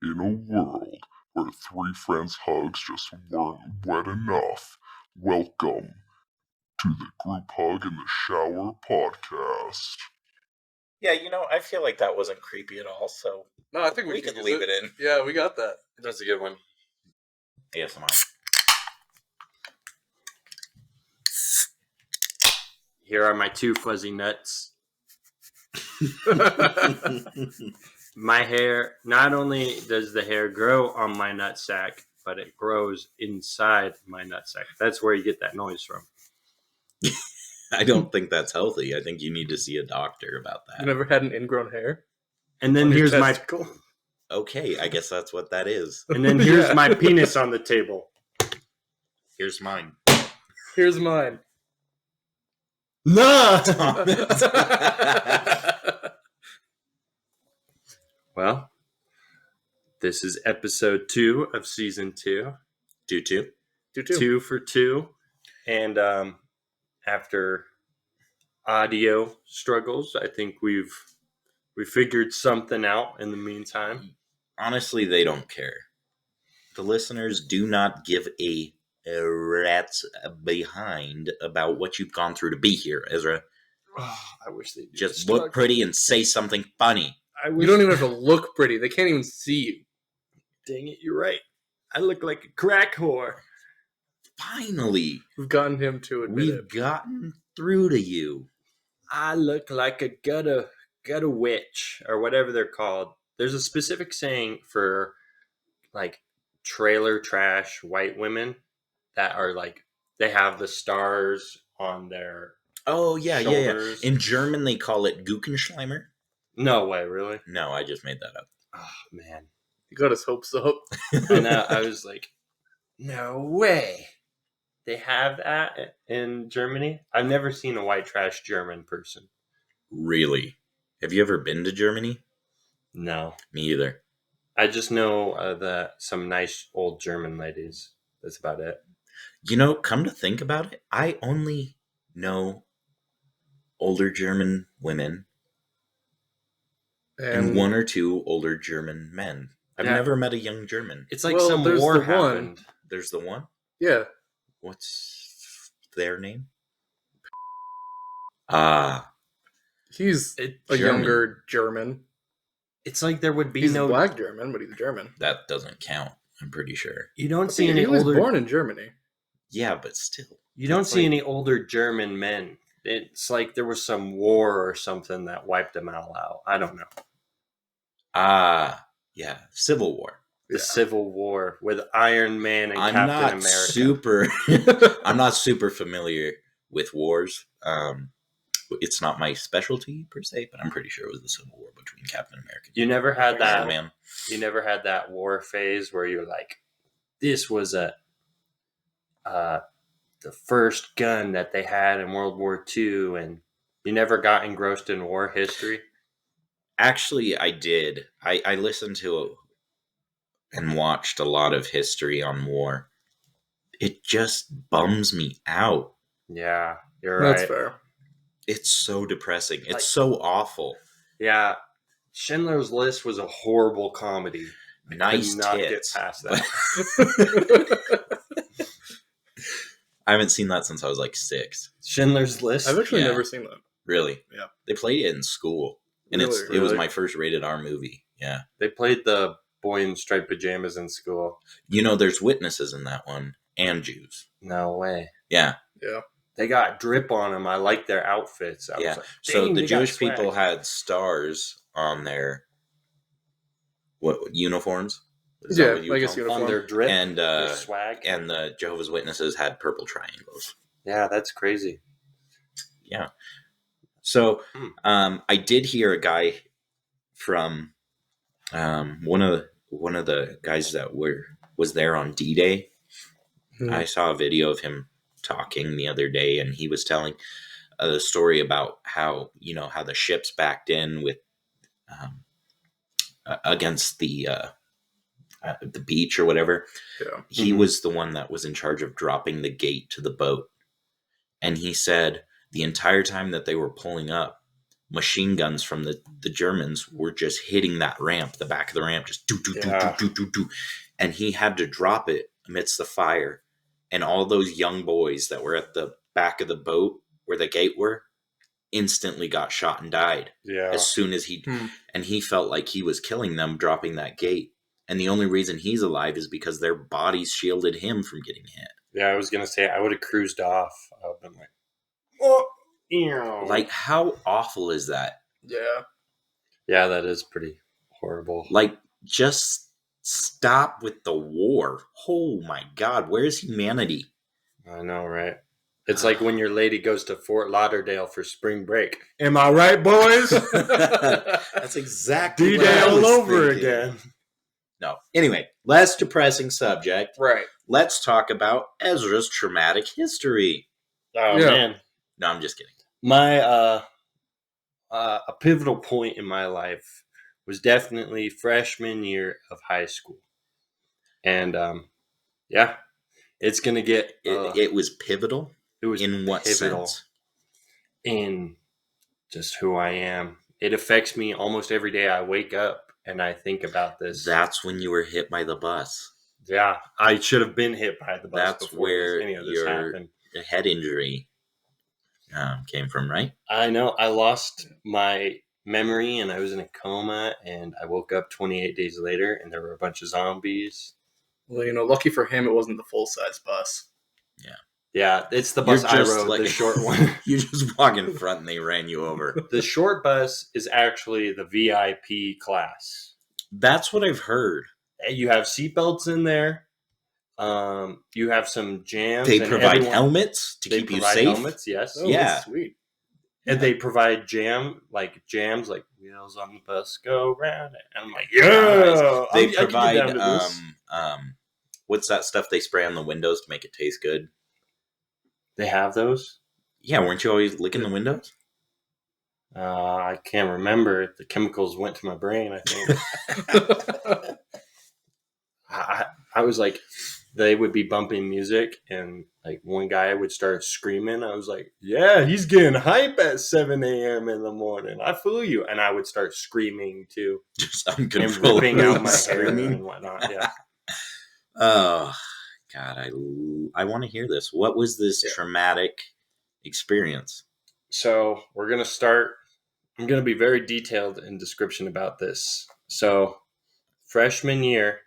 In a world where three friends' hugs just weren't wet enough, welcome to the Group Hug in the Shower podcast. Yeah, I feel like that wasn't creepy at all, so No, I think we can could leave it in. Yeah, we got that. That's a good one. ASMR. Here are my two fuzzy nuts. My hair, not only does the hair grow on my nutsack, but it grows inside my nutsack. That's where you get that noise from. I don't think that's healthy. I think you need to see a doctor about that. You never had an ingrown hair? And then here's my testicle? Okay, I guess that's what that is. And then here's my penis on the table. Here's mine. Here's mine. No. Well, this is episode 2 of season 2. Do two. 2 for 2. And after audio struggles, I think we figured something out in the meantime. Honestly, they don't care. The listeners do not give a rat's behind about what you've gone through to be here, Ezra. Oh, I wish they just look pretty and say something funny. You don't even have to look pretty. They can't even see you. Dang it, you're right. I look like a crack whore. Finally. We've gotten him to admit it. We've gotten through to you. I look like a gutter witch, or whatever they're called. There's a specific saying for, like, trailer trash white women that are, like, they have the stars on their shoulders. In German, they call it Guckenschleimer. No way, really? No, I just made that up. Oh, man. He got his hopes up. And I was like, no way. They have that in Germany? I've never seen a white trash German person. Really? Have you ever been to Germany? No. Me either. I just know some nice old German ladies. That's about it. Come to think about it, I only know older German women and one or two older German men. I've never met a young German. It's like some war happened. There's the one? Yeah. What's their name? He's a younger German. It's like there would be he's a black German, but he's German. That doesn't count, I'm pretty sure. You don't see any older... He was born in Germany. Yeah, but still. You don't see any older German men. It's like there was some war or something that wiped them all out. I don't know. Yeah, Civil War. The Civil War with Iron Man and Captain America. I'm not super familiar with wars. It's not my specialty per se, but I'm pretty sure it was the Civil War between Captain America. You never had that, man. You never had that war phase where you're like, this was the first gun that they had in World War II, and you never got engrossed in war history? Actually, I did. I listened to and watched a lot of history on war. It just bums me out. Yeah, you're right. That's fair. It's so depressing. It's so awful. Yeah. Schindler's List was a horrible comedy. Nice tits. Get past that. I haven't seen that since I was like 6. Schindler's List? I've actually never seen that. Really? Yeah. They played it in school. And it was my first rated R movie. Yeah. They played the boy in striped pajamas in school. There's witnesses in that one. And Jews. No way. Yeah. Yeah. They got drip on them. I like their outfits. I was like, so the Jewish people had stars on their uniforms. Yeah, I guess uniform. On their drip and their swag. And the Jehovah's Witnesses had purple triangles. Yeah, that's crazy. Yeah. So I did hear a guy from one of the guys that was there on D-Day. I saw a video of him talking the other day, and he was telling the story about how the ships backed in with against the beach or whatever. Yeah. He was the one that was in charge of dropping the gate to the boat, and he said the entire time that they were pulling up, machine guns from the Germans were just hitting that ramp, the back of the ramp, just do do do do do do do, and he had to drop it amidst the fire, and all those young boys that were at the back of the boat where the gate were instantly got shot and died. Yeah. As soon as and he felt like he was killing them dropping that gate, and the only reason he's alive is because their bodies shielded him from getting hit. Yeah, I was gonna say I would have cruised off. I would have been like, oh, ew. Like, how awful is that? Yeah. Yeah, that is pretty horrible. Like, just stop with the war. Oh my God, where's humanity? I know, right? It's like when your lady goes to Fort Lauderdale for spring break. Am I right, boys? That's exactly D-Day all over again. No. Anyway, less depressing subject. Right. Let's talk about Ezra's traumatic history. Oh, Yeah. man. No, I'm just kidding. My a pivotal point in my life was definitely freshman year of high school, and yeah, it's gonna get. It was pivotal. It was in what pivotal sense? In just who I am. It affects me almost every day. I wake up and I think about this. That's when you were hit by the bus. Yeah, I should have been hit by the bus. That's before where any of this your happened. head injury came from, right? I know. I lost my memory and I was in a coma, and I woke up 28 days later and there were a bunch of zombies. Well, lucky for him, it wasn't the full-size bus. Yeah, it's the bus I rode, the short one. You just walk in front and they ran you over. The short bus is actually the VIP class. That's what I've heard. You have seatbelts in there. You have some jams. They provide helmets to keep you safe. Helmets, yes. Oh, Yeah. that's sweet. And they provide jams like wheels on the bus go round. And I'm like, yeah. They provide what's that stuff they spray on the windows to make it taste good? They have those? Yeah, weren't you always licking the windows? I can't remember. The chemicals went to my brain, I think. I was like, they would be bumping music, and like one guy would start screaming. I was like, yeah, he's getting hype at 7 a.m. in the morning. I feel you. And I would start screaming too. Just And uncontrollably ripping out my hair screaming. and whatnot. Yeah. Oh, God, I want to hear this. What was this traumatic experience? So we're going to start. I'm going to be very detailed in description about this. So freshman year,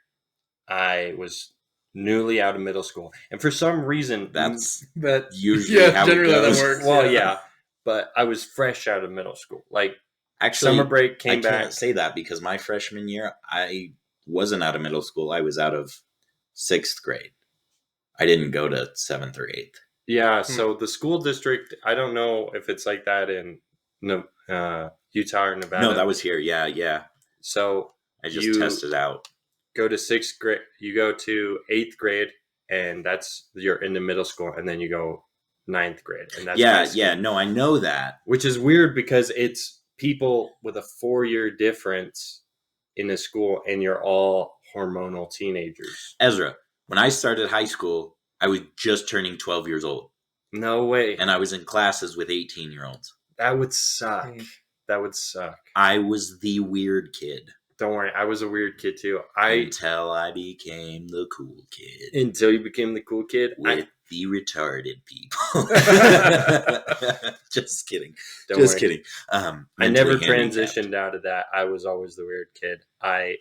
I was newly out of middle school. And for some reason, That's That usually how generally it goes. that works. well, yeah, but I was fresh out of middle school. Like Actually, summer break I came back. can't say that because my freshman year, I wasn't out of middle school. I was out of 6th grade. I didn't go to 7th or 8th. Yeah, so the school district, I don't know if it's like that in Utah or Nevada. No, that was here. Yeah. So I just tested out. go to 6th grade, you go to 8th grade, and you're into middle school, and then you go 9th grade. And that's high school. Yeah. No, I know that. Which is weird because it's people with a 4-year difference in a school, and you're all hormonal teenagers. Ezra, when I started high school, I was just turning 12 years old. No way. And I was in classes with 18-year-olds. That would suck. That would suck. I was the weird kid. Don't worry, I was a weird kid too. Until I became the cool kid. Until you became the cool kid? With the retarded people. Just kidding. Don't Just worry. kidding. I never mentally handicapped. transitioned out of that. I was always the weird kid. I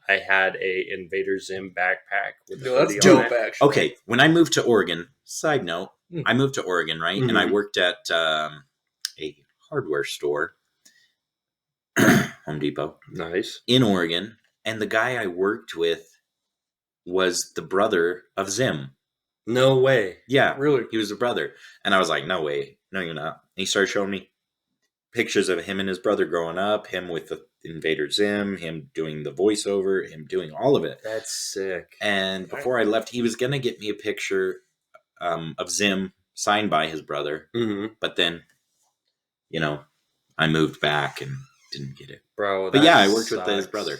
had a Invader Zim backpack with Yo, that's hoodie on dope, it. actually. Okay, when I moved to Oregon, side note, Mm. I moved to Oregon, right? And I worked at a hardware store, Home Depot, Nice. in Oregon. And the guy I worked with was the brother of Zim. No way. Yeah, Really? he was the brother. And I was like, no way. No, you're not. And he started showing me pictures of him and his brother growing up, him with the Invader Zim, him doing the voiceover, him doing all of it. That's sick. And before I left, he was going to get me a picture of Zim signed by his brother. Mm-hmm. But then, I moved back and didn't get it. Bro, But that yeah, I worked with his sucks. brother.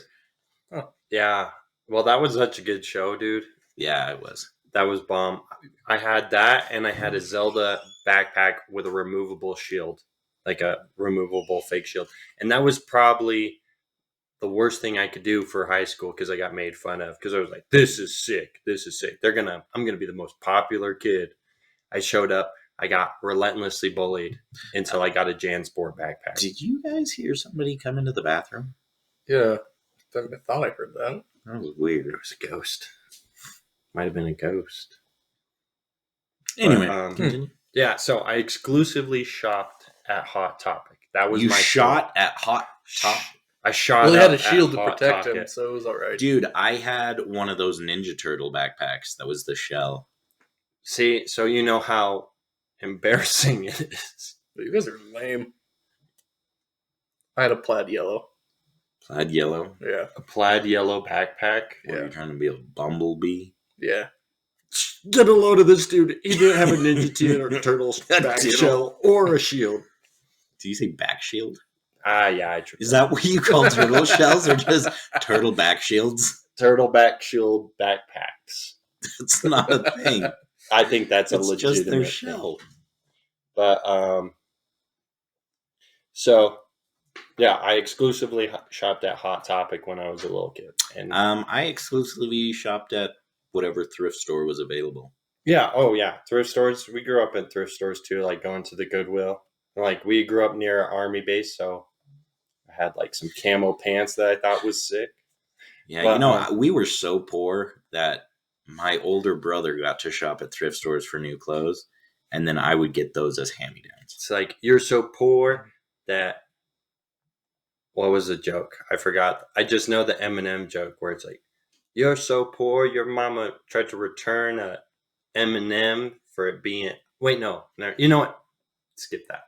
Yeah. Well, that was such a good show, dude. Yeah, it was. That was bomb. I had that, and I had a Zelda backpack with a removable shield. like a removable fake shield. And that was probably the worst thing I could do for high school because I got made fun of because I was like, this is sick. This is sick. I'm going to be the most popular kid. I showed up. I got relentlessly bullied until I got a JanSport backpack. Did you guys hear somebody come into the bathroom? Yeah. I thought I heard that. That was weird. It was a ghost. Might have been a ghost. Anyway, But, continue. yeah, so I exclusively shopped at Hot Topic. That was You my shot at Hot Top? I shot. Well, he had a up shield at to Hot protect him, Topic. so it was all right. Dude, I had one of those Ninja Turtle backpacks. That was the shell. See, so you know how embarrassing it is. But you guys are lame. I had a plaid yellow. Plaid yellow. Yeah. A plaid yellow backpack. Were Yeah. you trying to be a bumblebee? Yeah. Get a load of this dude. He didn't have a Ninja Turtles back Turtle. shell or a shield. Do you say back shield? Yeah, I tried. Is that what you call turtle shells or just turtle back shields? Turtle back shield backpacks? It's not a thing. I think that's a It's legitimate just their thing. shell. But so yeah, I exclusively shopped at Hot Topic when I was a little kid, and I exclusively shopped at whatever thrift store was available. yeah, thrift stores. We grew up in thrift stores too, like going to the Goodwill. Like we grew up near an army base, so I had like some camo pants that I thought was sick. Yeah, But, we were so poor that my older brother got to shop at thrift stores for new clothes, and then I would get those as hand-me-downs. It's like you're so poor that. What was the joke? I forgot. I just know the Eminem joke where it's like, "You're so poor, your mama tried to return a M&M for it being." Wait, no. You know what? Skip that.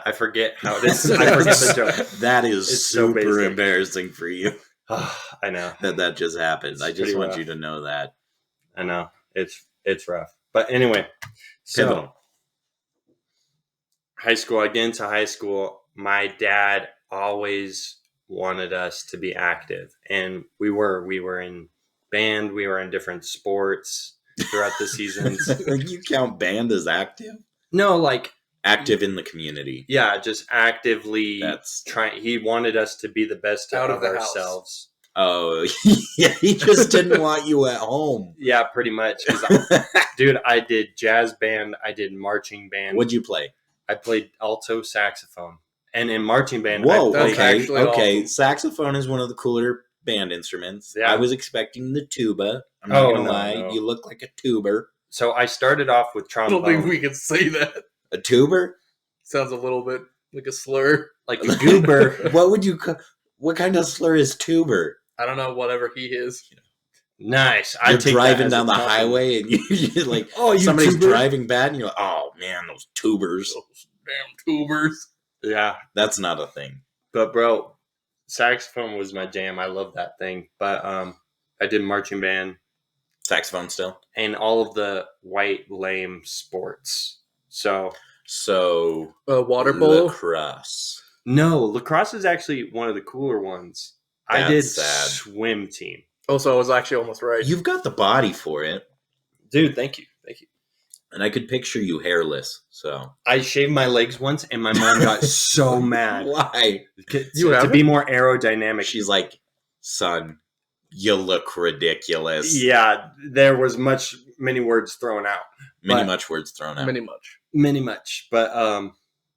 I forget how it is. I forget the joke. That is It's so super basic. embarrassing for you I know. that just happened. It's I just pretty want rough. you to know that. I know. It's rough. But anyway, so Pivotal. high school. I get into high school. My dad always wanted us to be active, and we were in band. We were in different sports throughout the seasons. You count band as active? No, like Active in the community. yeah, just actively That's trying. He wanted us to be the best Out of of the house. ourselves. oh yeah. He just didn't want you at home. Yeah, pretty much. 'Cause dude, I did jazz band. I did marching band. What'd you play? I played alto saxophone, and in marching band, Whoa. I played, That's Okay. actually Okay. awesome. Saxophone is one of the cooler band instruments. Yeah. I was expecting the tuba. I'm not Oh, gonna no, lie. no. You look like a tuber. So I started off with I trombone, don't think we can say that. A tuber? Sounds a little bit like a slur. like a goober. What would you? What kind of slur is tuber? I don't know, whatever he is. Nice. You're I take driving that as a down the compliment. highway and you're like, Oh, you somebody's tuber? driving bad, and you're like, oh man, those tubers. Those damn tubers. Yeah, That's not a thing. but bro, saxophone was my jam. I love that thing. But I did marching band Saxophone still. and all of the white lame sports. So So Water polo. lacrosse. no, lacrosse is actually one of the cooler ones. I That's did sad. swim team. Also, I was actually almost right. You've got the body for it, Dude, thank you. and I could picture you hairless. So I shaved my legs once, and my mom got so mad. why? You To haven't? be more aerodynamic. She's like, son, you look ridiculous. Yeah, there was many words thrown out. Many but- much words thrown out. Many much. Much. But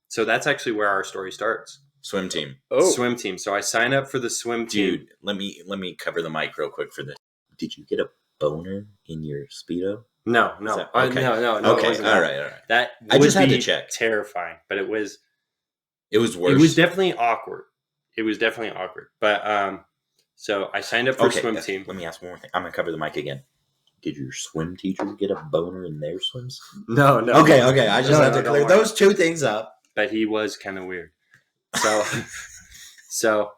so that's actually where our story starts. Swim team. Oh, Swim team. So I signed up for the swim team. Dude, let me cover the mic real quick for this. Did you get a boner in your Speedo? No. Is that- No, okay. no. It Okay, wasn't all that. right. That I would just had to be check. terrifying, but it was It was worse. It was definitely awkward. But so I signed up for okay, swim team. Let me ask one more thing. I'm gonna cover the mic again. Did your swim teacher get a boner in their swims? No. Okay. I just No, had no, to don't clear worry. those two things up. But he was kind of weird. So so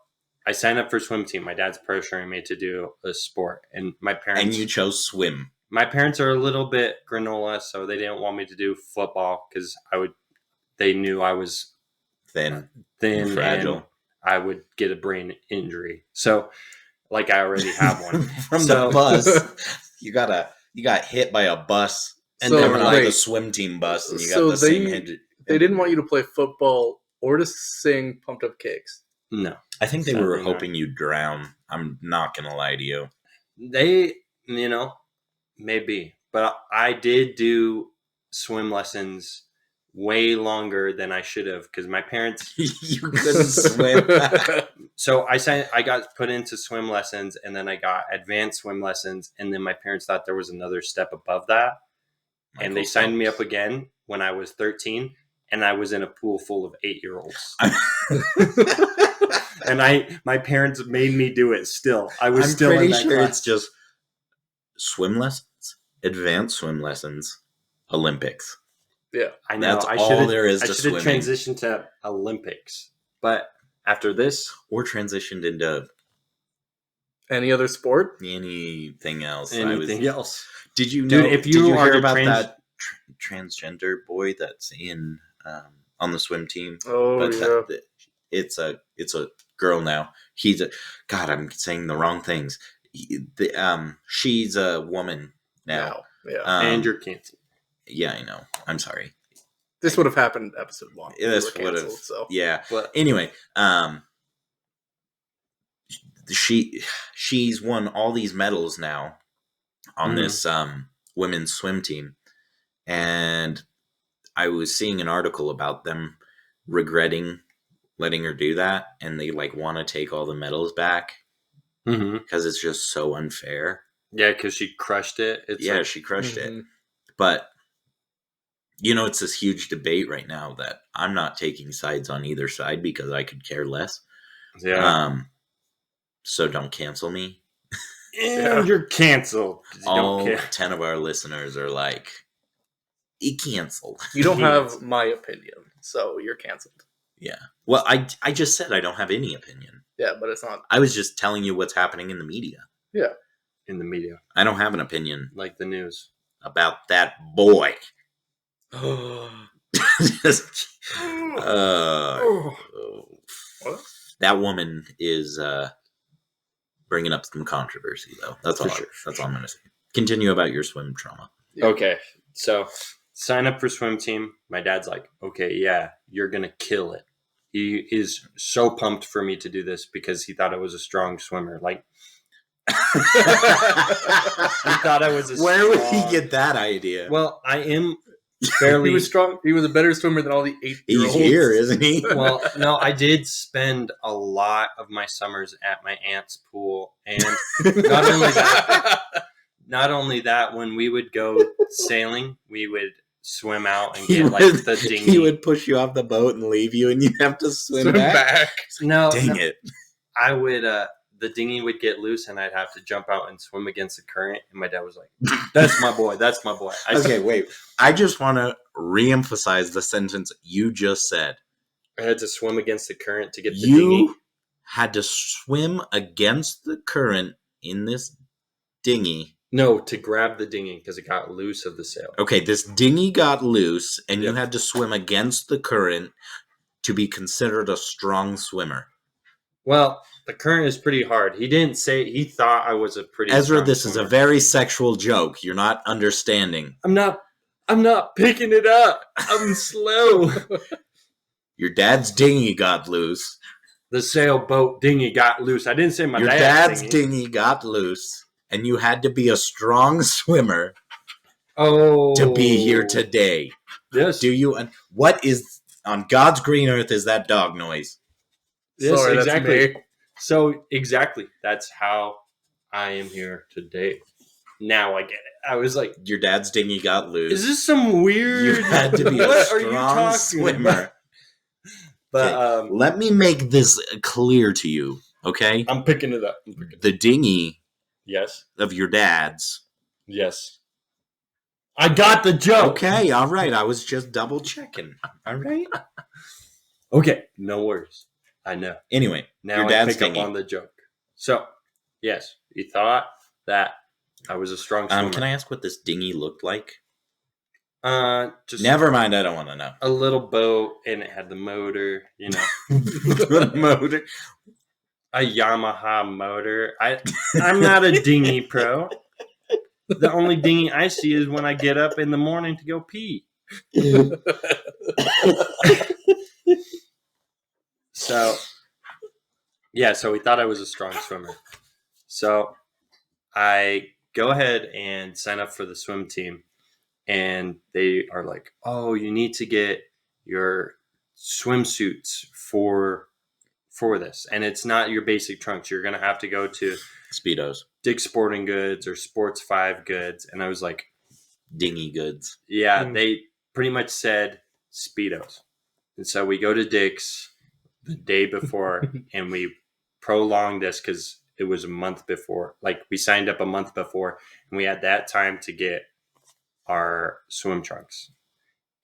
I signed up for swim team. My dad's pressuring me to do a sport, and my parents And you chose swim. my parents are a little bit granola, so they didn't want me to do football because they knew I was Thin, thin fragile. and I would get a brain injury. So like I already have one. From So- the bus. You got hit by a bus and So, coming out of the wait. swim team bus, and you got So the same injury. they didn't want you to play football or to sing Pumped Up Kicks? No. I think they were Sadly not. hoping you'd drown. I'm not gonna lie to you. They, maybe. But I did do swim lessons way longer than I should have because my parents. You couldn't swim. So I got put into swim lessons, and then I got advanced swim lessons, and then my parents thought there was another step above that, and they signed me up again when I was 13, and I was in a pool full of 8-year-olds. And my parents made me do it. Still, I was I'm still pretty in that sure class. it's just swim lessons, advanced swim lessons, Olympics. Yeah. I know. That's I all should've- there is I to should have swimming. transitioned to Olympics, but after this, Or transitioned into Any other sport? anything else. anything else. Did you Dude, know? if Did you you are hear to about trans- that transgender boy that's in on the swim team? Oh, But yeah. it's a girl now. He's a God. I'm saying the wrong things. She's a woman now. No. Yeah. And you're canceled. Yeah, I know. I'm sorry. This would have happened episode 1. Yeah, this We were would have. canceled, so. Yeah. But Anyway, she's won all these medals now on this women's swim team, and I was seeing an article about them regretting letting her do that, and they want to take all the medals back because it's just so unfair. yeah, because she crushed it. It's She crushed it. Mhm. But it's this huge debate right now that I'm not taking sides on either side because I could care less. Yeah. So don't cancel me. And you're canceled. 'cause you All don't care. 10 of our listeners are like, he canceled. You don't Yes. have my opinion, so you're canceled. Yeah. Well, I just said I don't have any opinion. Yeah, but it's not. I was just telling you what's happening in the media. In the media, I don't have an opinion like the news. about that boy. Just, What? that woman is bringing up some controversy, though. That's For all. sure. That's all I'm going to say. Continue about your swim trauma. Yeah. Okay, so sign up for swim team. My dad's like, okay, yeah, you're gonna kill it. He is so pumped for me to do this because he thought I was a strong swimmer. Like he thought I was a Where would he strong- get that idea? Well, I am fairly He was strong. He was a better swimmer than all the 8-year-olds. He's here, isn't he? well, no, I did spend a lot of my summers at my aunt's pool, and not only that, when we would go sailing, we would swim out and get the dinghy. He would push you off the boat and leave you, and you'd have to swim back. No, Dang it. I would. The dinghy would get loose, and I'd have to jump out and swim against the current. And my dad was like, "That's my boy. That's my boy." Okay, wait. I just want to reemphasize the sentence you just said. I had to swim against the current to get the You dinghy. had to swim against the current in this dinghy. No, to grab the dinghy because it got loose of the sail. Okay, this dinghy got loose, and you Yep. had to swim against the current to be considered a strong swimmer. Well, the current is pretty hard. He didn't say. He thought I was a pretty. Ezra, strong this is a swimmer. very sexual joke. You're not understanding. I'm not picking it up. I'm slow. Your dad's dinghy got loose. The sailboat dinghy got loose. I didn't say my Your dad's dad's dinghy. dinghy got loose, and you had to be a strong swimmer Oh, to be here today. Yes, Do you? What is on God's green earth is that dog noise? yes, Sorry, that's exactly. me. So exactly, that's how I am here today. Now I get it. I was like, Your dad's dinghy got loose. "Is this some weird?" You had to be a What are you strong talking swimmer. about? But Let me make this clear to you, okay? I'm picking it up. The dinghy Yes, of your dad's. yes. I got the joke. Okay, all right. I was just double checking. All right. Okay, no worries. I know. Anyway, Now your I dad's pick up dinghy. on the joke. So, yes, he thought that I was a strong swimmer. Can I ask what this dinghy looked like? Just Never mind. I don't want to know. a little boat, and it had the motor. You know, Motor. a Yamaha motor. I'm not a dinghy pro. The only dinghy I see is when I get up in the morning to go pee. So, yeah, so we thought I was a strong swimmer. So I go ahead and sign up for the swim team. And they are like, oh, you need to get your swimsuits for this. And it's not your basic trunks. You're going to have to go to Speedos. Dick's Sporting Goods or Sports 5 Goods. And I was like, Dingy goods. yeah, they pretty much said Speedos. And so we go to Dick's the day before and we prolonged this because it was a month before. Like we signed up a month before and we had that time to get our swim trunks.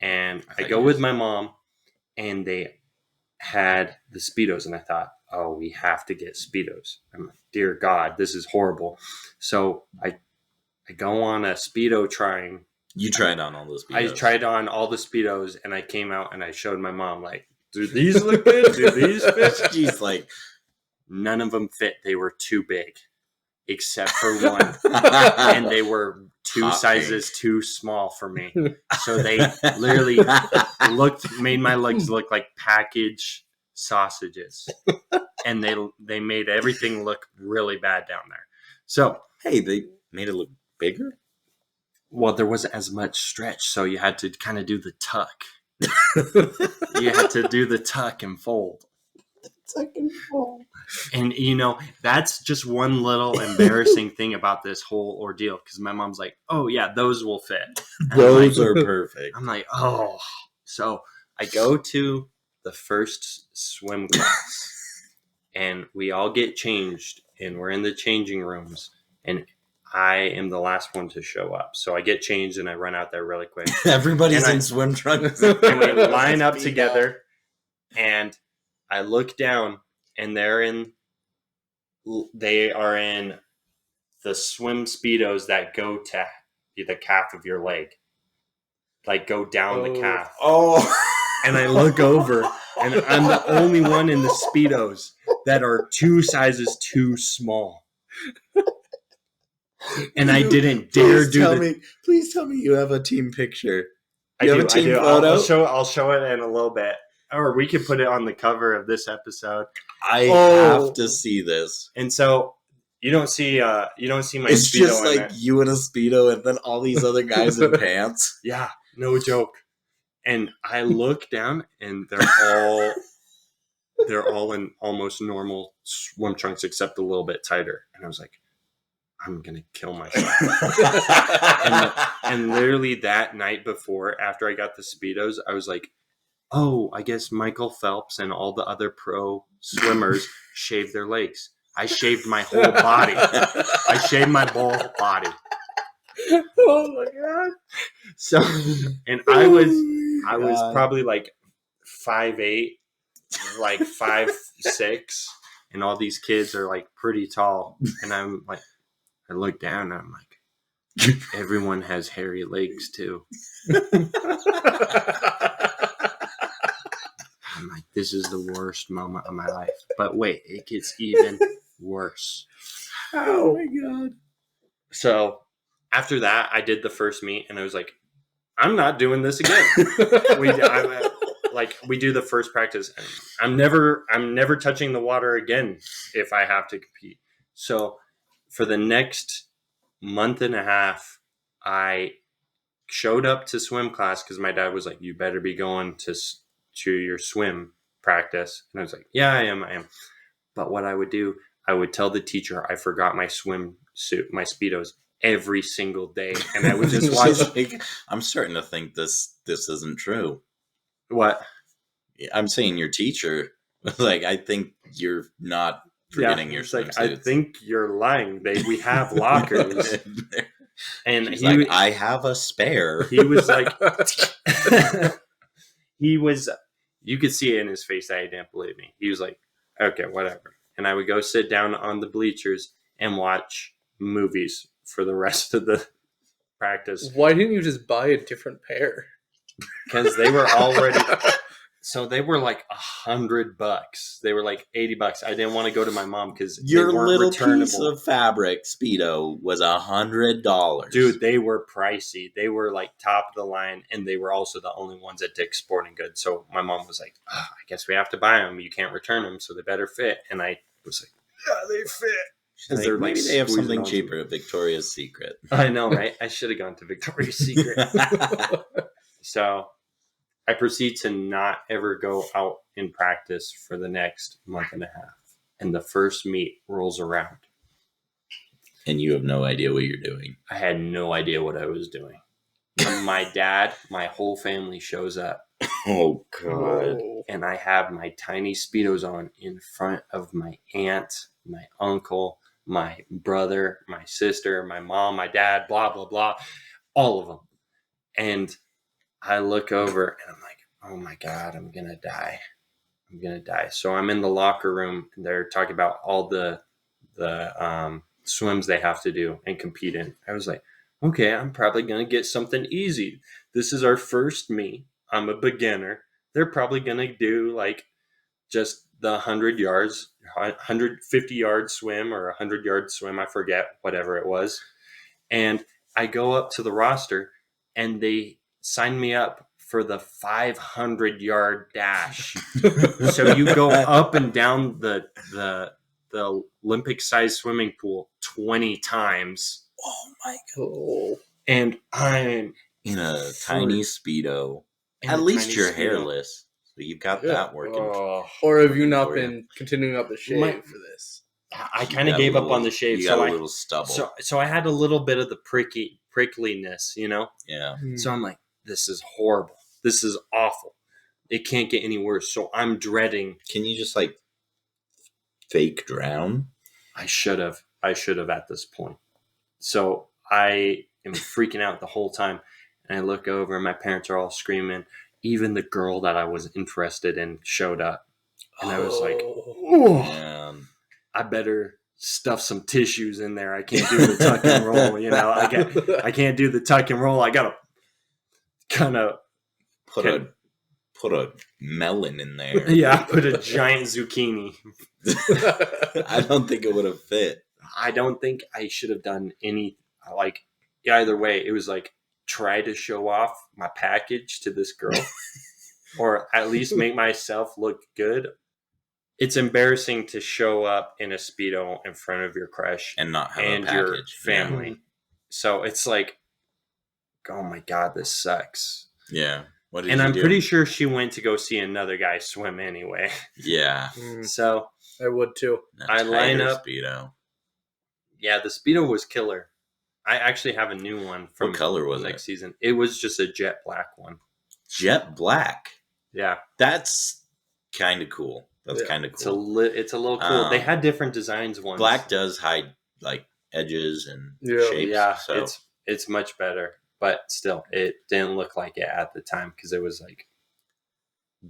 And I go with my mom and they had the Speedos and I thought, oh, we have to get Speedos. I'm like, dear God, this is horrible. So I go on a Speedo trying. You tried on all those Speedos. I tried on all the Speedos and I came out and I showed my mom, like, do these look good? Do these fit? She's like, none of them fit. They were too big, except for one. And they were two sizes too small for me. So they literally made my legs look like packaged sausages. And they made everything look really bad down there. So, hey, they made it look bigger? Well, there wasn't as much stretch, so you had to kind of do the tuck. You had to do the tuck and fold. And, that's just one little embarrassing thing about this whole ordeal because my mom's like, oh, yeah, those will fit. And those are perfect. I'm like, oh. So I go to the first swim class and we all get changed and we're in the changing rooms and I am the last one to show up. So I get changed and I run out there really quick. Everybody's in swim trunks. And we line up together and I look down and they are in the swim Speedos that go to the calf of your leg. Like go down the calf. Oh. And I look over and I'm the only one in the Speedos that are 2 sizes too small. And I didn't dare do Please tell me you have a team picture. I have a team do. photo? I'll show it in a little bit. Or we could put it on the cover of this episode. I have to see this. And so you don't see my It's Speedo just in like there. you in a Speedo and then all these other guys in pants. Yeah, no joke. And I look down and they're all in almost normal swim trunks except a little bit tighter. And I was like, I'm going to kill myself. and literally that night before, after I got the Speedos, I was like, oh, I guess Michael Phelps and all the other pro swimmers shave their legs. I shaved my whole body. I shaved my whole body. Oh my God. So, and I was probably like 5'8", like 5'6", and all these kids are like pretty tall. And I'm like, I look down and I'm like, everyone has hairy legs too. I'm like, this is the worst moment of my life. But wait, it gets even worse. Oh my God. So after that, I did the first meet and I was like, I'm not doing this again. We do the first practice. And I'm never touching the water again if I have to compete. So for the next month and a half, I showed up to swim class because my dad was like, you better be going to your swim practice. And I was like, yeah, I am. But what I would do, I would tell the teacher I forgot my swim suit, my Speedos, every single day. And I would just watch. Like, I'm starting to think this isn't true. What? I'm saying your teacher. Like, I think you're not forgetting your swimsuits. I think you're lying. We have lockers. And he's like, I have a spare. He was like, you could see it in his face that he didn't believe me. He was like, okay, whatever. And I would go sit down on the bleachers and watch movies for the rest of the practice. Why didn't you just buy a different pair? Because they were already... So they were like $100. They were like $80. I didn't want to go to my mom because Your they weren't little returnable. piece of fabric Speedo was $100. Dude, they were pricey. They were like top of the line, and they were also the only ones at Dick's Sporting Goods. So my mom was like, I guess we have to buy them. You can't return them, so they better fit. And I was like, yeah, they fit. Because They're, maybe like, they have squeezing something onto cheaper me. at Victoria's Secret. I know, right? I should have gone to Victoria's Secret. So I proceed to not ever go out in practice for the next month and a half. And the first meet rolls around. And you have no idea what you're doing. I had no idea what I was doing. My dad, my whole family shows up. Oh, God. And I have my tiny Speedos on in front of my aunt, my uncle, my brother, my sister, my mom, my dad, blah, blah, blah. All of them. And I look over and I'm like, oh my God, I'm going to die. I'm going to die. So I'm in the locker room and they're talking about all the swims they have to do and compete in. I was like, okay, I'm probably going to get something easy. This is our first meet. I'm a beginner. They're probably going to do like just the 100 yards, 150 yard swim or 100-yard swim. I forget, whatever it was. And I go up to the roster and they sign me up for the 500-yard dash. So you go up and down the Olympic-sized swimming pool 20 times. Oh, my God. And I'm In a tiny Speedo. in At a least tiny you're Speedo. hairless. So you've got that working. Or have you not for you. been continuing up the shave My- for this? I You kind of got a gave up little- on the shave. You got So a little stubble. so I had a little bit of the prickliness, you know? Yeah. So I'm like, this is horrible. This is awful. It can't get any worse. So I'm dreading. Can you just like fake drown? I should have at this point. So I am freaking out the whole time. And I look over and my parents are all screaming. Even the girl that I was interested in showed up. And I was like, oh, Man. I better stuff some tissues in there. I can't do the tuck and roll. You know, I can't do the tuck and roll. I got to kind of Put a melon in there. Yeah, I put a giant zucchini. I don't think it would have fit. I don't think I should have done any, like, either way. It was like, try to show off my package to this girl or at least make myself look good. It's embarrassing to show up in a Speedo in front of your crush And not have and a your package. family. So it's like, oh my God, this sucks. Yeah. What did And you I'm do? pretty sure she went to go see another guy swim anyway. Yeah. So I would too. That I line tighter up- Speedo. yeah, the Speedo was killer. I actually have a new one from What color was next it? season. It was just a jet black one. Jet black. Yeah, That's kind of cool. That's Yeah. kind of it's cool. it's a little cool. They Um, had different designs once. Black does hide like edges and Yeah. shapes. Yeah, so it's much better, but still, it didn't look like it at the time because it was like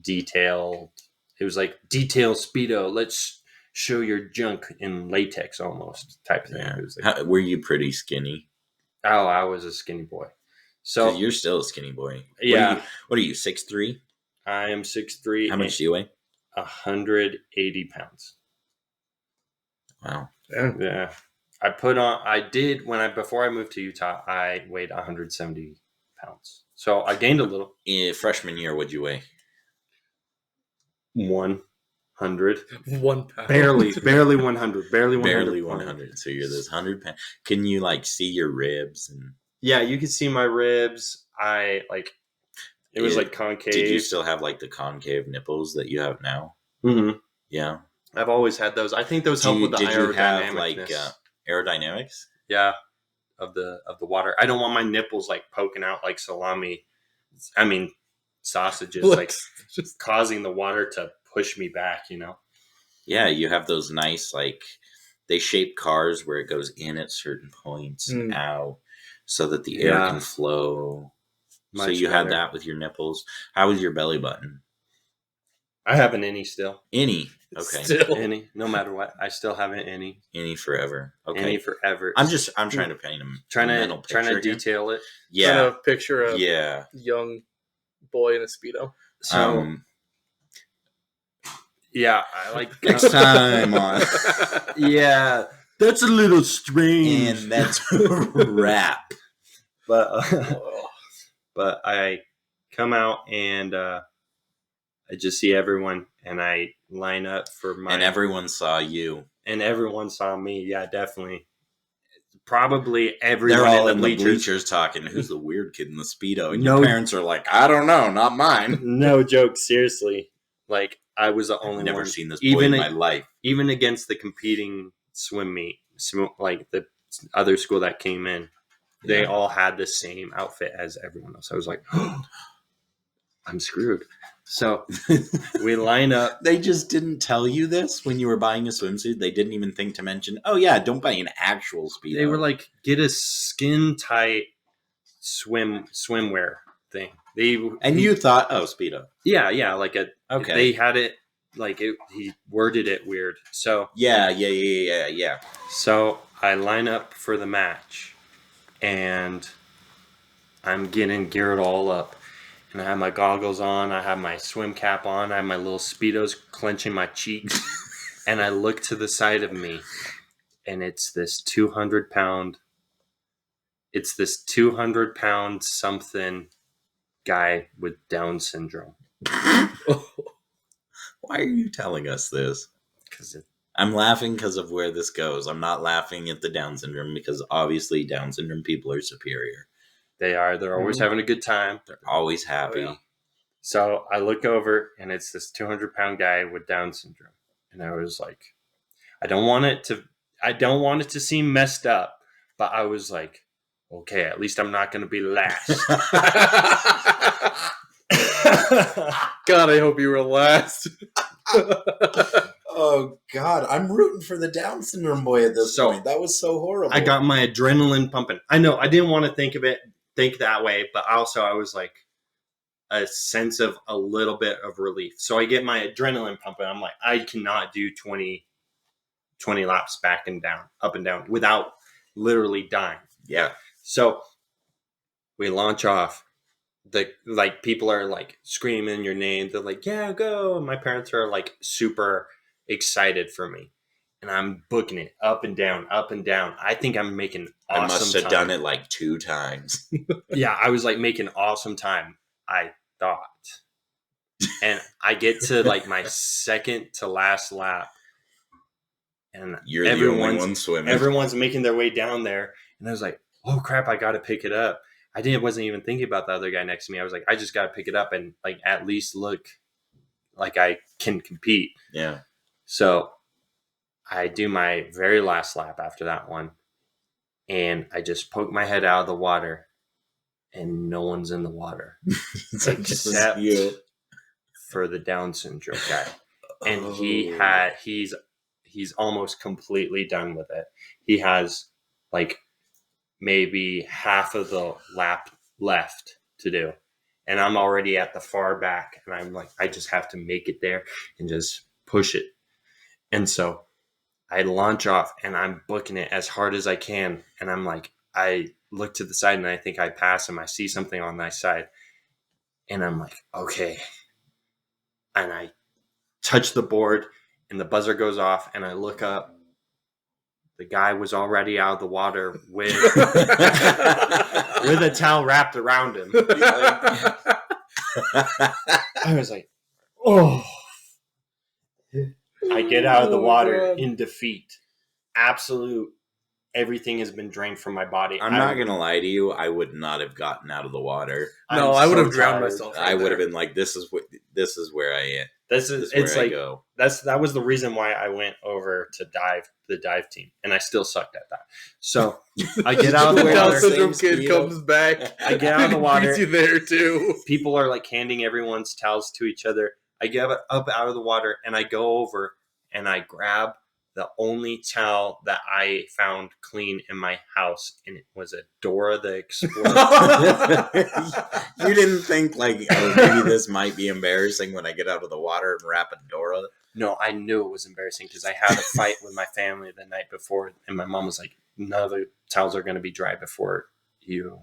detailed. It was like detailed Speedo. Let's show your junk in latex almost type thing. yeah. It was like, Were you pretty skinny? oh, I was a skinny boy. 'Cause So you're still a skinny boy. yeah, What are you? 6'3"? I am 6'3". How much do you weigh? 180 pounds. Wow. Yeah. I did before I moved to Utah, I weighed 170 pounds. So I gained a little. In freshman year, what'd you weigh? 100. 1 pound. Barely 100. Barely 100. Barely 100. So you're this 100 pound. Can you like see your ribs and? Yeah, you could see my ribs. It was Yeah. like concave. Did you still have like the concave nipples that you have now? Mm-hmm. Yeah. I've always had those. I think those help with the Did you have aerodynamicness. like aerodynamics? Yeah, of the water. I don't want my nipples like poking out like salami. I mean, sausages, like Just causing the water to push me back. You know. Yeah, you have those nice like they shape cars where it goes in at certain points and out so that the air Yeah. can flow. So Much you had better. that with your nipples. How was your belly button? I have an innie still. Any. Okay. still. Innie, no matter what, I still have an innie. Any forever. Okay. Innie forever. I'm trying to paint a trying mental to picture here. detail it. Yeah. Trying to picture a Yeah. young boy in a Speedo. So Yeah, I like Next time on. Yeah, that's a little strange. And that's a wrap. But I come out and I just see everyone, and I line up for my. And everyone saw you. And everyone saw me. Yeah, definitely. Probably everyone They're all in the bleachers talking. Who's the weird kid in the Speedo? And No. your parents are like, I don't know, not mine. No joke, seriously. Like, I was the only I've never one. seen this boy in my life. Even against the competing swim meet, like the other school that came in, they all had the same outfit as everyone else. I was like, oh, I'm screwed. So we line up. They just didn't tell you this when you were buying a swimsuit. They didn't even think to mention, oh yeah, don't buy an actual Speedo. They were like, get a skin tight swimwear thing. You thought, oh, Speedo. Yeah, like okay. They had it like he worded it weird. So yeah. So I line up for the match, and I'm getting geared all up. And I have my goggles on, I have my swim cap on, I have my little Speedos clenching my cheeks. And I look to the side of me, and it's this 200-pound something guy with Down syndrome. Why are you telling us this? Because I'm laughing because of where this goes. I'm not laughing at the Down syndrome, because obviously Down syndrome people are superior. they are. They're always having a good time. They're always happy. Oh, yeah. So I look over, and it's this 200-pound guy with Down syndrome. And I was like, I don't want it to seem messed up, but I was like, okay, at least I'm not going to be last. God, I hope you were last. Oh God, I'm rooting for the Down syndrome boy at this point. That was so horrible. I got my adrenaline pumping. I know I didn't want to think that way, but also I was like a sense of a little bit of relief. So I get my adrenaline pumping. I'm like, I cannot do 20 laps up and down without literally dying. Yeah. So we launch off. People are like screaming your name. They're like, yeah, go. And my parents are like super excited for me. And I'm booking it up and down, up and down. I think I'm making awesome time. I must have done it like 2 times. Yeah, I was like making awesome time, I thought. And I get to like my second to last lap. And you're the only one swimming. Everyone's making their way down there. And I was like, oh crap, I got to pick it up. Wasn't even thinking about the other guy next to me. I was like, I just got to pick it up and like at least look like I can compete. Yeah. So I do my very last lap after that one, and I just poke my head out of the water, and no one's in the water except you. for the Down syndrome guy. And he's almost completely done with it. He has like maybe half of the lap left to do. And I'm already at the far back, and I'm like, I just have to make it there and just push it. And so I launch off, and I'm booking it as hard as I can. And I'm like, I look to the side, and I think I pass him. I see something on my side, and I'm like, okay. And I touch the board, and the buzzer goes off, and I look up. The guy was already out of the water with a towel wrapped around him. I was like, oh. I get out of the water in defeat. Absolute. Everything has been drained from my body. I'm not going to lie to you. I would not have gotten out of the water. No, I would have drowned myself. I would have been like, this is where I am. I go. That was the reason why I went over to the dive team, and I still sucked at that. So I get out of the water. The syndrome kid comes back. I get out of the water. Beats you there too. People are like handing everyone's towels to each other. I get up out of the water, and I go over and I grab the only towel that I found clean in my house, and it was a Dora the Explorer. You didn't think like, oh, maybe this might be embarrassing when I get out of the water and wrap a Dora? No, I knew it was embarrassing because I had a fight with my family the night before, and my mom was like, none of the towels are going to be dry before you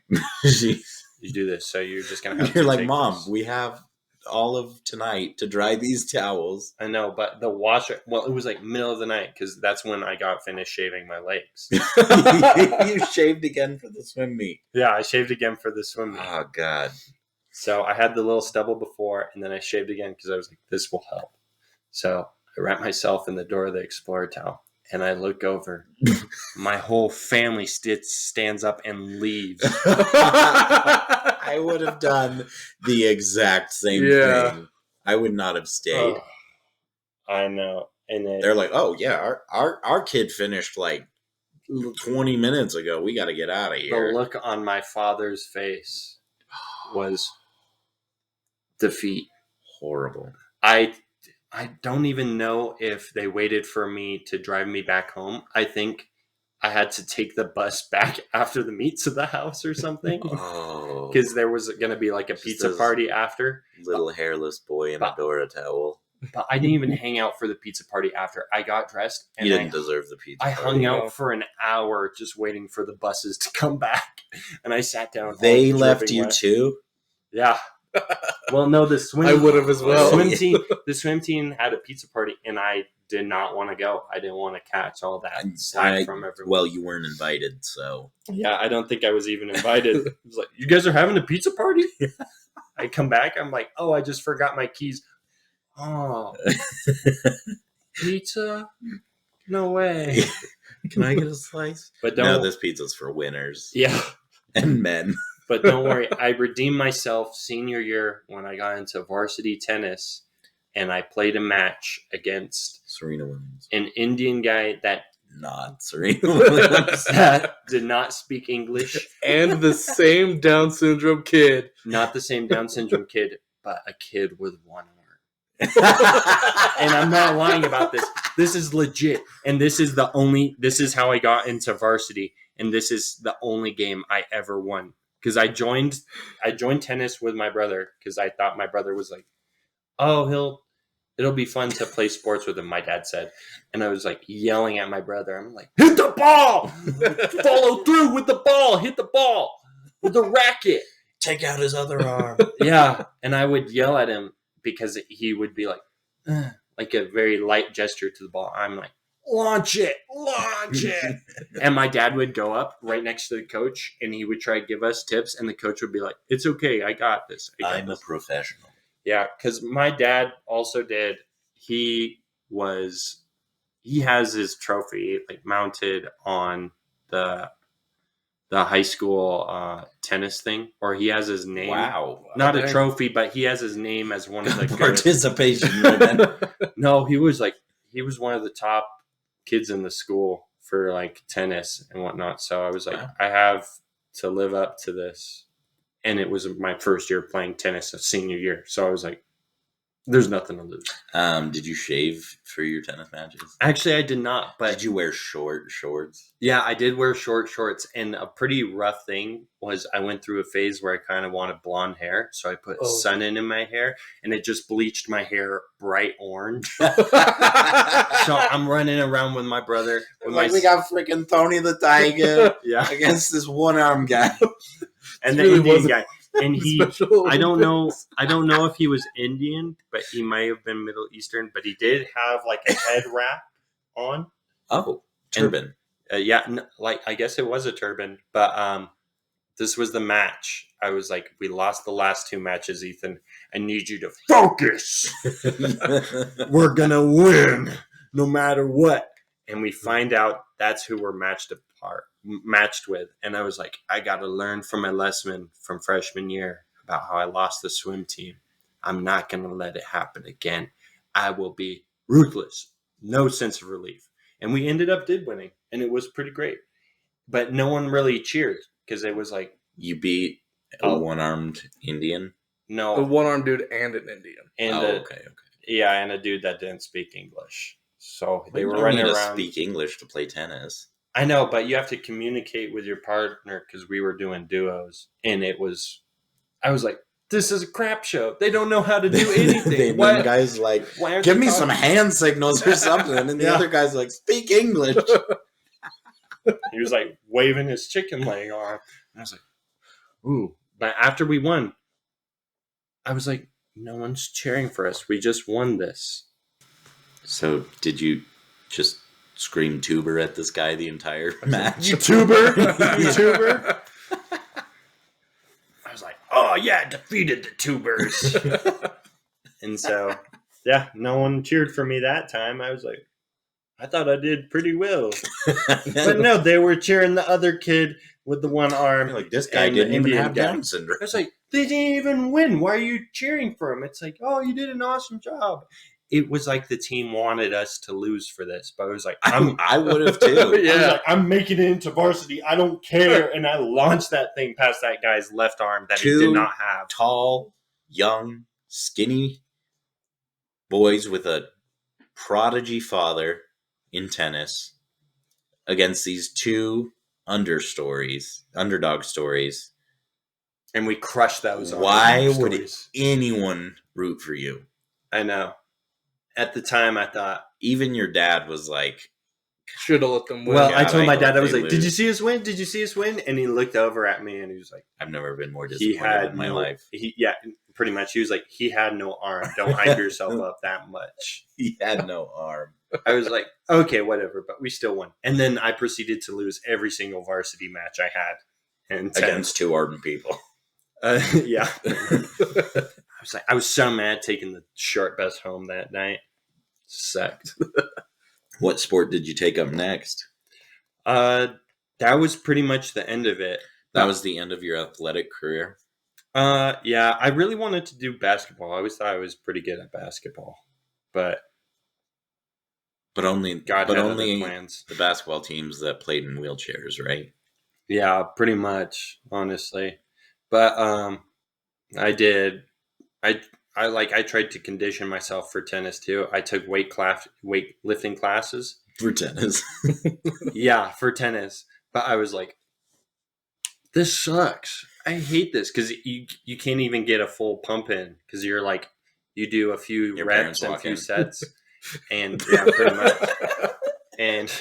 do this, so you're just going to have You're to like, take Mom, this. we have all of tonight to dry these towels. I know, but the washer, well, it was like middle of the night because that's when I got finished shaving my legs. You shaved again for the swim meet. Yeah, I shaved again for the swim meet. Oh, God. So I had the little stubble before, and then I shaved again because I was like, this will help. So I wrapped myself in the door of the Explorer towel, and I look over. My whole family stands up and leaves. I would have done the exact same thing. I would not have stayed. Oh, I know. And They're like, oh, yeah, our kid finished like 20 minutes ago. We got to get out of here. The look on my father's face was defeat. Horrible. I don't even know if they waited for me to drive me back home. I think I had to take the bus back after the meet to the house or something. Oh. Because there was going to be like a pizza party after. Little hairless boy in a Dora towel. But I didn't even hang out for the pizza party after. I got dressed. And you didn't deserve the pizza I party. hung out for an hour just waiting for the buses to come back. And I sat down. They left you too? Yeah. Well, no, the swim. I would have as well. The swim team had a pizza party, and I did not want to go. I didn't want to catch all that slack from everyone. Well, you weren't invited, so. Yeah, I don't think I was even invited. It was like, you guys are having a pizza party? I come back, I'm like, oh, I just forgot my keys. Oh. Pizza? No way. Can I get a slice? But no, this pizza's for winners. Yeah. And men. But don't worry, I redeemed myself senior year when I got into varsity tennis, and I played a match against Serena Williams, an Indian guy that not Serena Williams, that did not speak English, and the same Down syndrome kid. Not the same Down syndrome kid, but a kid with one arm. And I'm not lying about this. This is legit, and this is how I got into varsity, and this is the only game I ever won. Because I joined tennis with my brother because I thought my brother was like, oh, it'll be fun to play sports with him, my dad said. And I was like yelling at my brother. I'm like, hit the ball! Follow through with the ball! Hit the ball! With the racket! Take out his other arm. Yeah. And I would yell at him because he would be like a very light gesture to the ball. I'm like, launch it. And my dad would go up right next to the coach and he would try to give us tips, and the coach would be like, it's okay, I got this. I'm a professional. Yeah, because my dad also did. He has his trophy like mounted on the high school tennis thing, or he has his name. Wow. Not a trophy, but he has his name as one of the participation ribbon. No, he was one of the top kids in the school for like tennis and whatnot. So I was like, I have to live up to this. And it was my first year playing tennis, a senior year. So I was like, there's nothing to lose. Did you shave for your tennis matches? Actually, I did not. But did you wear short shorts? Yeah, I did wear short shorts. And a pretty rough thing was I went through a phase where I kind of wanted blonde hair. So I put sun in my hair, and it just bleached my hair bright orange. So I'm running around with my brother. We got freaking Tony the Tiger against this one-armed guy. And the Indian guy. And I don't know if he was Indian, but he might have been Middle Eastern, but he did have like a head wrap on. Oh, turban. And, I guess it was a turban, but this was the match. I was like, we lost the last two matches, Ethan. I need you to focus. We're going to win no matter what. And we find out that's who we're matched with. And I was like, I got to learn from my lesson from freshman year about how I lost the swim team. I'm not going to let it happen again. I will be ruthless. No sense of relief. And we did winning, and it was pretty great. But no one really cheered because it was like, you beat a one-armed Indian? No. A one-armed dude and an Indian. And okay. Yeah, and a dude that didn't speak English. So they were running running around. Speak English to play tennis. I know, but you have to communicate with your partner because we were doing duos, and I was like, this is a crap show. They don't know how to do anything. One guy's like, give me some hand signals or something. And the other guy's like, speak English. He was like waving his chicken leg arm. And I was like, ooh. But after we won, I was like, no one's cheering for us. We just won this. So did you just scream tuber at this guy the entire match? YouTuber, YouTuber. I was like, oh yeah, defeated the tubers. And so, yeah, no one cheered for me that time. I was like, I thought I did pretty well. But no, they were cheering the other kid with the one arm. Like, this guy and the didn't even Indian have guy. Down syndrome. I was like, they didn't even win. Why are you cheering for him? It's like, oh, you did an awesome job. It was like the team wanted us to lose for this, but I was like, I would have too. I was like, I'm making it into varsity. I don't care. And I launched that thing past that guy's left arm that he did not have. Tall, young, skinny boys with a prodigy father in tennis against these two underdog stories. And we crushed those. Why would stories. anyone root for you? I know. At the time, I thought. Even your dad was like, should have let them win. Well, Yeah, I told my I dad, hope I was they like, did lose. you see us win? Did you see us win? And he looked over at me and he was like, I've never been more he disappointed had in my no, life. Yeah, pretty much. He was like, he had no arm. Don't hype yourself up that much. He had no arm. I was like, okay, whatever, but we still won. And then I proceeded to lose every single varsity match I had. And Against two ardent people. yeah. I was so mad taking the short bus home that night. Sucked. What sport did you take up next? That was pretty much the end of it. That was the end of your athletic career? Yeah, I really wanted to do basketball. I always thought I was pretty good at basketball, but only God but had only other plans. the basketball teams that played in wheelchairs, right? Yeah, pretty much, honestly. But I did. I tried to condition myself for tennis too. I took weightlifting classes For tennis. Yeah, for tennis. But I was like, this sucks. I hate this because you can't even get a full pump in because you're like, you do a few Your reps parents and a walk few in. sets. And yeah, pretty much. And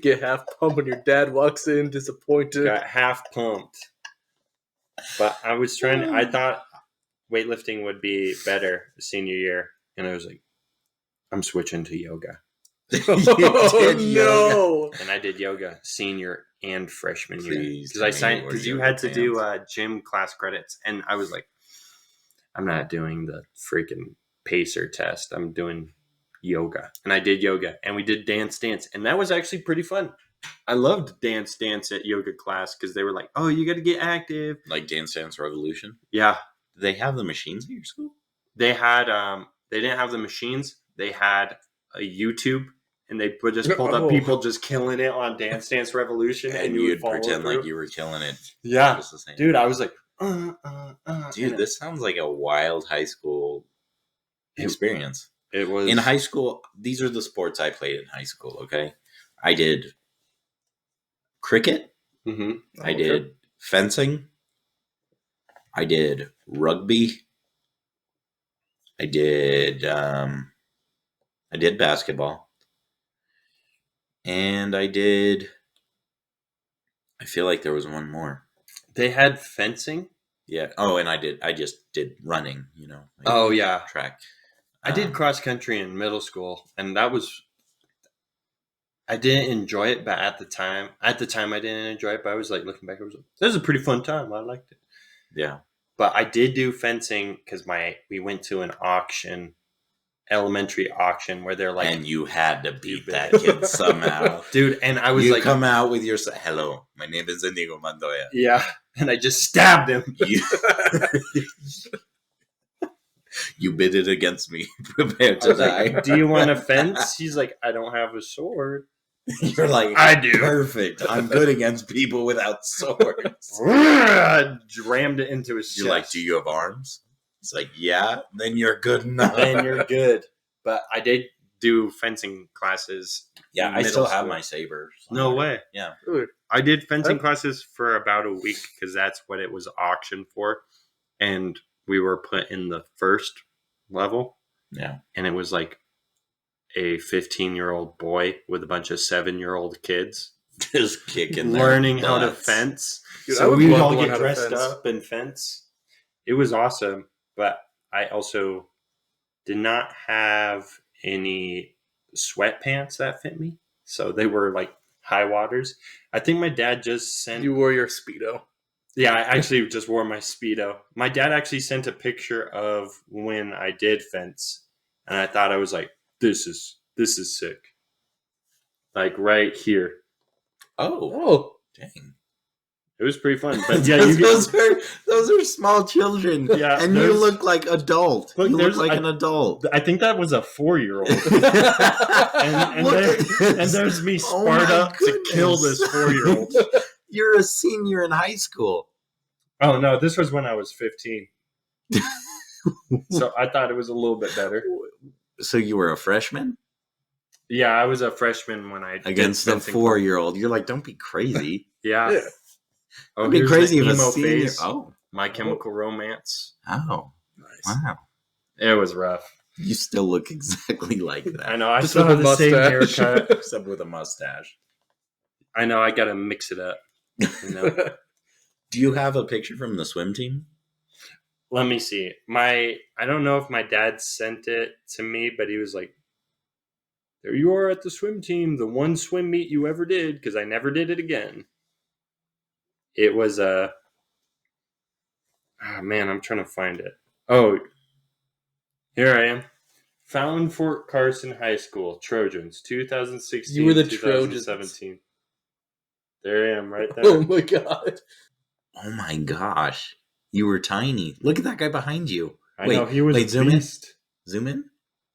Get half pumped when your dad walks in disappointed. got half pumped. But I was I thought weightlifting would be better senior year. And I was like, I'm switching to yoga. Oh no! And I did yoga senior and freshman year Please because I tell me signed you wore because you yoga had to do pants. gym class credits, and I was like, I'm not doing the freaking pacer test. I'm doing yoga, and I did yoga, and we did dance, and that was actually pretty fun. I loved dance at yoga class because they were like, oh, you got to get active. Like Dance Dance Revolution? Yeah, Do they have the machines at your school? they had they didn't have the machines. They had a YouTube. And they just pulled up people just killing it on Dance Revolution, and you would you'd follow pretend through. like you were killing it. Yeah, Just the same. dude, I was like, Dude, this sounds like a wild high school experience. It was In high school, these are the sports I played in high school, okay? I did cricket. Mhm. I did fencing. I did rugby. I did basketball. And I feel like there was one more. They had fencing. Yeah. Oh, and I just did running, like Oh yeah, track. I did cross country in middle school, and that was. I didn't enjoy it, but at the time I didn't enjoy it. But I was like looking back, I was like, "This is a pretty fun time. I liked it." Yeah. But I did do fencing because we went to an auction, elementary auction, where they're like, And you had to beat You that bet. kid somehow. dude, and I was You like, come out with your hello, my name is Inigo Montoya. yeah, and I just stabbed him. You, you bid it against me. Prepare I to was die. like, do you want a fence? He's like, I don't have a sword. You're like, I do. Perfect. I'm good against people without swords. I rammed it into his chest. You're like, do you have arms? It's like, yeah. Then you're good enough. Then you're good. But I did do fencing classes. Yeah, in I middle still have school. my saber. No way. Yeah. Dude, I did fencing classes for about a week because that's what it was auctioned for. And we were put in the first level. Yeah. And it was like a 15-year-old boy with a bunch of 7-year-old kids Just kicking their learning how to butts. fence. Dude, I So would we would love all to learn get how to dressed fence. up and fence. it was awesome, but I also did not have any sweatpants that fit me. So they were like high waters. I think my dad just sent. You wore your Speedo. Yeah, I actually just wore my Speedo. My dad actually sent a picture of when I did fence, and I thought I was like, this is sick. Like right here. Oh, dang. It was pretty fun. But yeah, you those are small children. Yeah, and you look like adult. Look, you look like an adult. I think that was a 4-year-old. and there's me Oh sparred my up to kill goodness. this 4-year-old. You're a senior in high school. Oh no, this was when I was 15. So I thought it was a little bit better. So you were a freshman? Yeah, I was a freshman when I Against did the fencing. 4-year-old. You're like, don't be crazy. Yeah. Yeah. Oh, It'd be here's crazy the if a emo senior. phase. Oh, My Chemical Romance. oh, Nice. wow. It was rough. You still look exactly like that. I know. I Just still with have a the same mustache. haircut. Except with a mustache. I know. I gotta mix it up. You know. Do you have a picture from the swim team? Let me see. I don't know if my dad sent it to me, but he was like, there you are at the swim team, the one swim meet you ever did, because I never did it again. It was a... Oh, man, I'm trying to find it. Oh, here I am. Fountain Fort Carson High School, Trojans, 2016, You were the 2017. There I am, right there. Oh my god. Oh my gosh. You were tiny. Look at that guy behind you. I know, he was a zoom beast. in. Zoom in.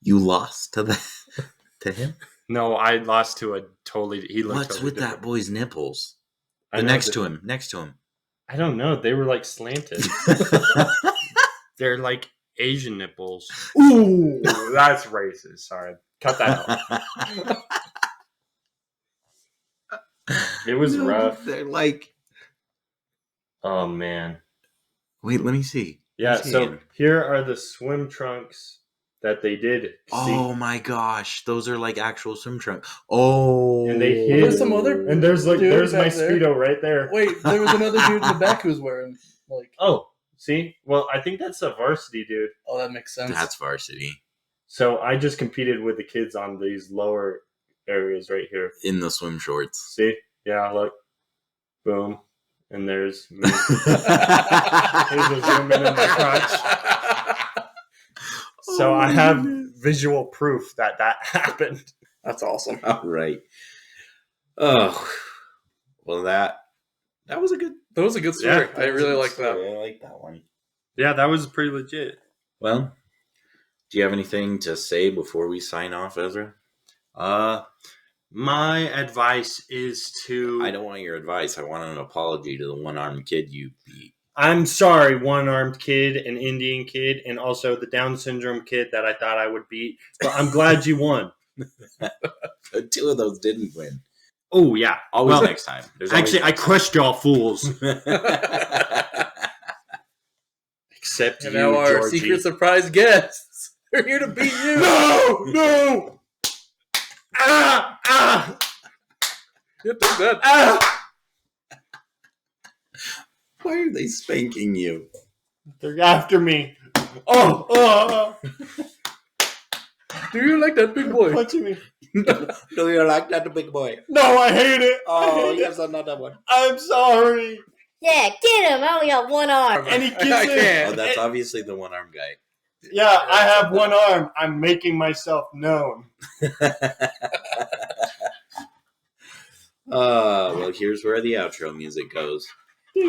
You lost to him? No, I lost to a totally... He looked What's totally with different. that boy's nipples? I know Next that- to him. Next to him. I don't know. They were like slanted. They're like Asian nipples. Ooh, that's racist. Sorry. Cut that out. It was rough. They're like... Oh, man. Wait, let me see. Yeah, Let me see so again. here are the swim trunks that they did. Oh my gosh, those are like actual swim trunks. Oh, And they hid- There's some other And there's like, dude there's my back there. Speedo right there. Wait, there was another dude in the back who was wearing like. Oh, see? Well, I think that's a varsity dude. Oh, that makes sense. that's varsity So I just competed with the kids on these lower areas right here. in the swim shorts. See? Yeah, look. Boom. And there's me. Here's a zoom in my crotch. So Oh I my have goodness. visual proof that happened. That's awesome. All right. Oh, well that was a good. That was a good story. Yeah, I really like that. I like that one. Yeah, that was pretty legit. Well, do you have anything to say before we sign off, Ezra? My advice is to... I don't want your advice. I want an apology to the one-armed kid you beat. I'm sorry, one-armed kid, an Indian kid, and also the Down syndrome kid that I thought I would beat. But I'm glad you won. Two of those didn't win. Oh, yeah. Always Well, next time. There's always Actually, I next crushed y'all fools. time. Except And you, now our Georgie. secret surprise guests are here to beat you. No! Ah! Yep, that's good. Ah! Why are they spanking you? They're after me. Oh! Do you like that big boy? Punching me. Do you like that, big boy? No, I hate it. I Oh, hate here's another one. it. I'm sorry. Yeah, get him. I only got one arm. And he I kisses. can't. Oh, that's obviously the one-armed guy. Yeah, I have one arm. I'm making myself known. Well, here's where the outro music goes. Do